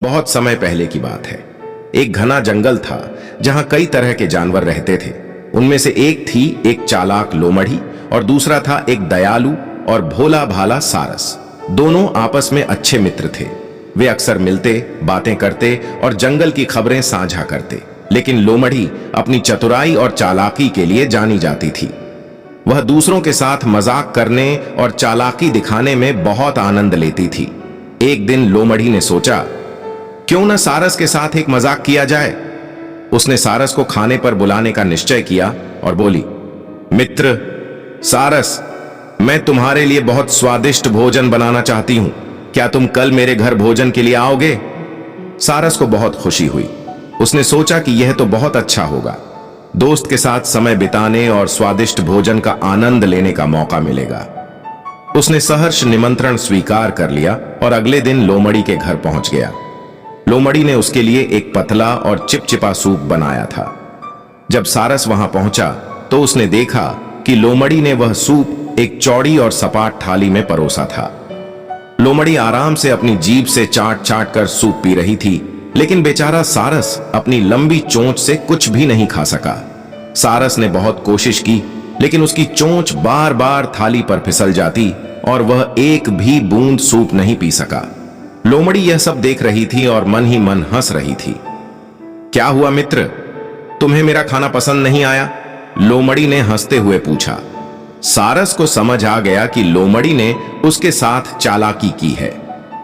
बहुत समय पहले की बात है। एक घना जंगल था जहां कई तरह के जानवर रहते थे। उनमें से एक थी एक चालाक लोमड़ी और दूसरा था एक दयालु और भोला भाला सारस। दोनों आपस में अच्छे मित्र थे। वे अक्सर मिलते, बातें करते और जंगल की खबरें साझा करते। लेकिन लोमड़ी अपनी चतुराई और चालाकी के लिए जानी जाती थी। वह दूसरों के साथ मजाक करने और चालाकी दिखाने में बहुत आनंद लेती थी। एक दिन लोमड़ी ने सोचा, क्यों न सारस के साथ एक मजाक किया जाए। उसने सारस को खाने पर बुलाने का निश्चय किया और बोली, मित्र सारस, मैं तुम्हारे लिए बहुत स्वादिष्ट भोजन बनाना चाहती हूं। क्या तुम कल मेरे घर भोजन के लिए आओगे? सारस को बहुत खुशी हुई। उसने सोचा कि यह तो बहुत अच्छा होगा। दोस्त के साथ समय बिताने और स्वादिष्ट भोजन का आनंद लेने का मौका मिलेगा। उसने सहर्ष निमंत्रण स्वीकार कर लिया और अगले दिन लोमड़ी के घर पहुंच गया। लोमड़ी ने उसके लिए एक पतला और चिपचिपा सूप बनाया था। जब सारस वहां पहुंचा तो उसने देखा कि लोमड़ी ने वह सूप एक चौड़ी और सपाट थाली में परोसा था। लोमड़ी आराम से अपनी जीभ से चाट चाट कर सूप पी रही थी, लेकिन बेचारा सारस अपनी लंबी चोंच से कुछ भी नहीं खा सका। सारस ने बहुत कोशिश की, लेकिन उसकी चोंच बार बार थाली पर फिसल जाती और वह एक भी बूंद सूप नहीं पी सका। लोमड़ी यह सब देख रही थी और मन ही मन हंस रही थी। क्या हुआ मित्र, तुम्हें मेरा खाना पसंद नहीं आया? लोमड़ी ने हंसते हुए पूछा। सारस को समझ आ गया कि लोमड़ी ने उसके साथ चालाकी की है,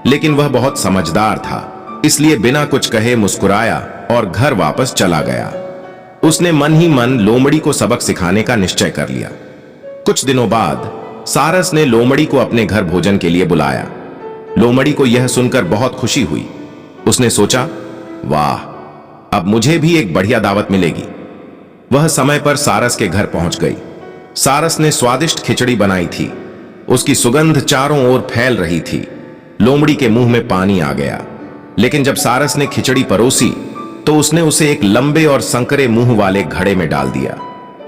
लेकिन वह बहुत समझदार था, इसलिए बिना कुछ कहे मुस्कुराया और घर वापस चला गया। उसने मन ही मन लोमड़ी को सबक सिखाने का निश्चय कर लिया। कुछ दिनों बाद सारस ने लोमड़ी को अपने घर भोजन के लिए बुलाया। लोमड़ी को यह सुनकर बहुत खुशी हुई। उसने सोचा, वाह, अब मुझे भी एक बढ़िया दावत मिलेगी। वह समय पर सारस के घर पहुंच गई। सारस ने स्वादिष्ट खिचड़ी बनाई थी। उसकी सुगंध चारों ओर फैल रही थी। लोमड़ी के मुंह में पानी आ गया, लेकिन जब सारस ने खिचड़ी परोसी तो उसने उसे एक लंबे और संकरे मुंह वाले घड़े में डाल दिया।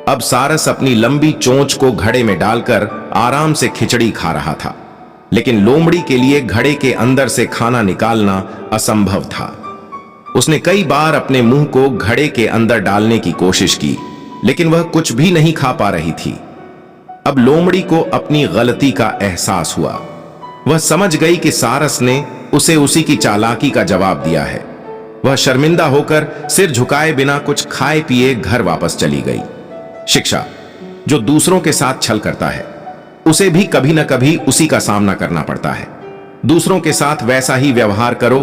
अब सारस अपनी लंबी चोंच को घड़े में डालकर आराम से खिचड़ी खा रहा था, लेकिन लोमड़ी के लिए घड़े के अंदर से खाना निकालना असंभव था। उसने कई बार अपने मुंह को घड़े के अंदर डालने की कोशिश की, लेकिन वह कुछ भी नहीं खा पा रही थी। अब लोमड़ी को अपनी गलती का एहसास हुआ। वह समझ गई कि सारस ने उसे उसी की चालाकी का जवाब दिया है। वह शर्मिंदा होकर सिर झुकाए बिना कुछ खाए पिए घर वापस चली गई। शिक्षा: जो दूसरों के साथ छल करता है उसे भी कभी न कभी उसी का सामना करना पड़ता है। दूसरों के साथ वैसा ही व्यवहार करो